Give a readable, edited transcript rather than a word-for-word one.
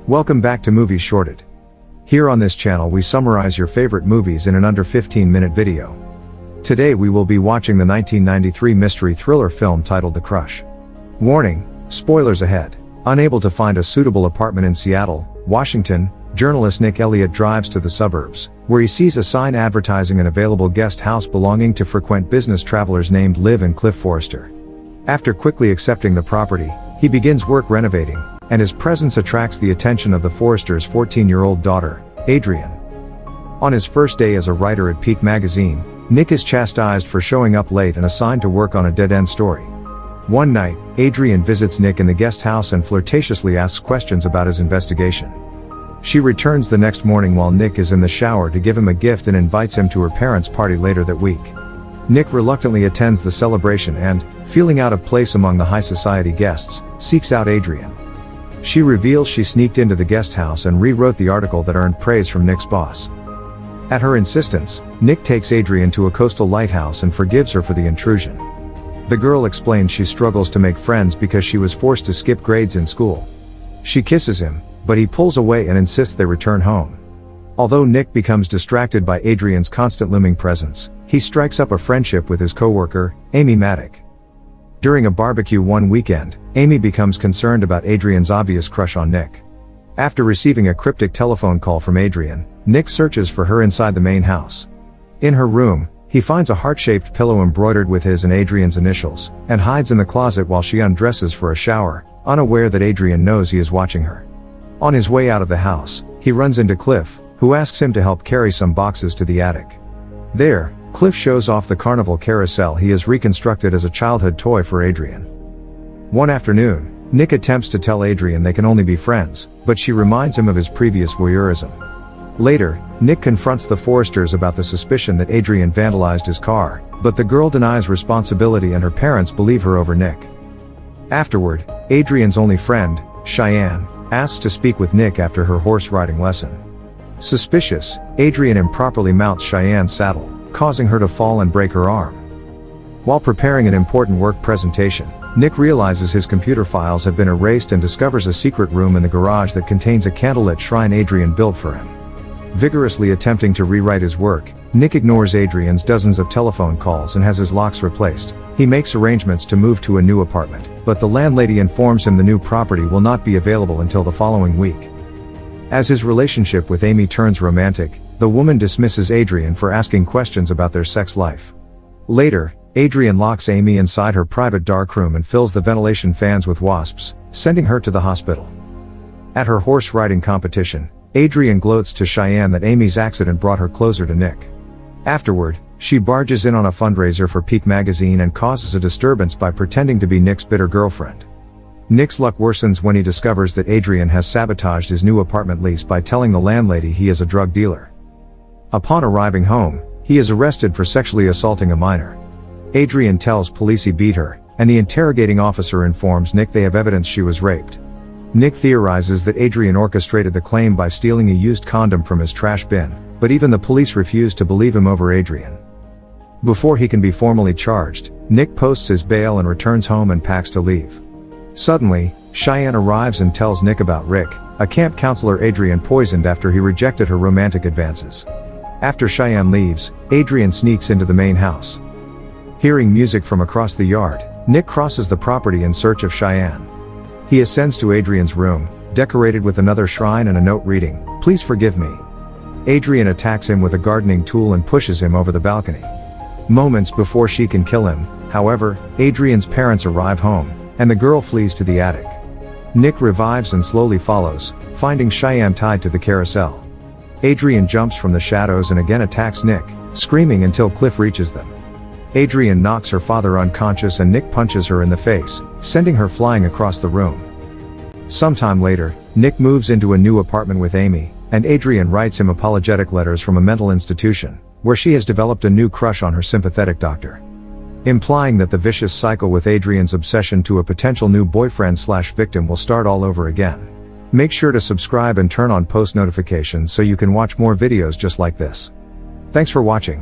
Welcome back to Movies Shorted. Here on this channel we summarize your favorite movies in an under 15-minute video. Today we will be watching the 1993 mystery thriller film titled The Crush. Warning, spoilers ahead. Unable to find a suitable apartment in Seattle, Washington, journalist Nick Elliott drives to the suburbs, where he sees a sign advertising an available guest house belonging to frequent business travelers named Liv and Cliff Forrester. After quickly accepting the property, he begins work renovating, and his presence attracts the attention of the Forresters' 14-year-old daughter, Adrienne. On his first day as a writer at Peak magazine, Nick is chastised for showing up late and assigned to work on a dead-end story. One night, Adrienne visits Nick in the guest house and flirtatiously asks questions about his investigation. She returns the next morning while Nick is in the shower to give him a gift and invites him to her parents' party later that week. Nick reluctantly attends the celebration and, feeling out of place among the high society guests, seeks out Adrienne. She reveals she sneaked into the guest house and rewrote the article that earned praise from Nick's boss. At her insistence, Nick takes Adrienne to a coastal lighthouse and forgives her for the intrusion. The girl explains she struggles to make friends because she was forced to skip grades in school. She kisses him, but he pulls away and insists they return home. Although Nick becomes distracted by Adrienne's constant looming presence, he strikes up a friendship with his coworker, Amy Maddock. During a barbecue one weekend, Amy becomes concerned about Adrienne's obvious crush on Nick. After receiving a cryptic telephone call from Adrienne, Nick searches for her inside the main house. In her room, he finds a heart-shaped pillow embroidered with his and Adrienne's initials, and hides in the closet while she undresses for a shower, unaware that Adrienne knows he is watching her. On his way out of the house, he runs into Cliff, who asks him to help carry some boxes to the attic. There, Cliff shows off the carnival carousel he has reconstructed as a childhood toy for Adrienne. One afternoon, Nick attempts to tell Adrienne they can only be friends, but she reminds him of his previous voyeurism. Later, Nick confronts the Forresters about the suspicion that Adrienne vandalized his car, but the girl denies responsibility and her parents believe her over Nick. Afterward, Adrienne's only friend, Cheyenne, asks to speak with Nick after her horse riding lesson. Suspicious, Adrienne improperly mounts Cheyenne's saddle, causing her to fall and break her arm. While preparing an important work presentation, Nick realizes his computer files have been erased and discovers a secret room in the garage that contains a candlelit shrine Adrienne built for him. Vigorously attempting to rewrite his work, Nick ignores Adrienne's dozens of telephone calls and has his locks replaced. He makes arrangements to move to a new apartment, but the landlady informs him the new property will not be available until the following week. As his relationship with Amy turns romantic, the woman dismisses Adrienne for asking questions about their sex life. Later, Adrienne locks Amy inside her private darkroom and fills the ventilation fans with wasps, sending her to the hospital. At her horse riding competition, Adrienne gloats to Cheyenne that Amy's accident brought her closer to Nick. Afterward, she barges in on a fundraiser for Peak magazine and causes a disturbance by pretending to be Nick's bitter girlfriend. Nick's luck worsens when he discovers that Adrienne has sabotaged his new apartment lease by telling the landlady he is a drug dealer. Upon arriving home, he is arrested for sexually assaulting a minor. Adrienne tells police he beat her, and the interrogating officer informs Nick they have evidence she was raped. Nick theorizes that Adrienne orchestrated the claim by stealing a used condom from his trash bin, but even the police refuse to believe him over Adrienne. Before he can be formally charged, Nick posts his bail and returns home and packs to leave. Suddenly, Cheyenne arrives and tells Nick about Rick, a camp counselor Adrienne poisoned after he rejected her romantic advances. After Cheyenne leaves, Adrienne sneaks into the main house. Hearing music from across the yard, Nick crosses the property in search of Cheyenne. He ascends to Adrienne's room, decorated with another shrine and a note reading, "Please forgive me." Adrienne attacks him with a gardening tool and pushes him over the balcony. Moments before she can kill him, however, Adrienne's parents arrive home, and the girl flees to the attic. Nick revives and slowly follows, finding Cheyenne tied to the carousel. Adrienne jumps from the shadows and again attacks Nick, screaming until Cliff reaches them. Adrienne knocks her father unconscious and Nick punches her in the face, sending her flying across the room. Sometime later, Nick moves into a new apartment with Amy, and Adrienne writes him apologetic letters from a mental institution, where she has developed a new crush on her sympathetic doctor. Implying that the vicious cycle with Adrienne's obsession to a potential new boyfriend/victim will start all over again. Make sure to subscribe and turn on post notifications so you can watch more videos just like this. Thanks for watching.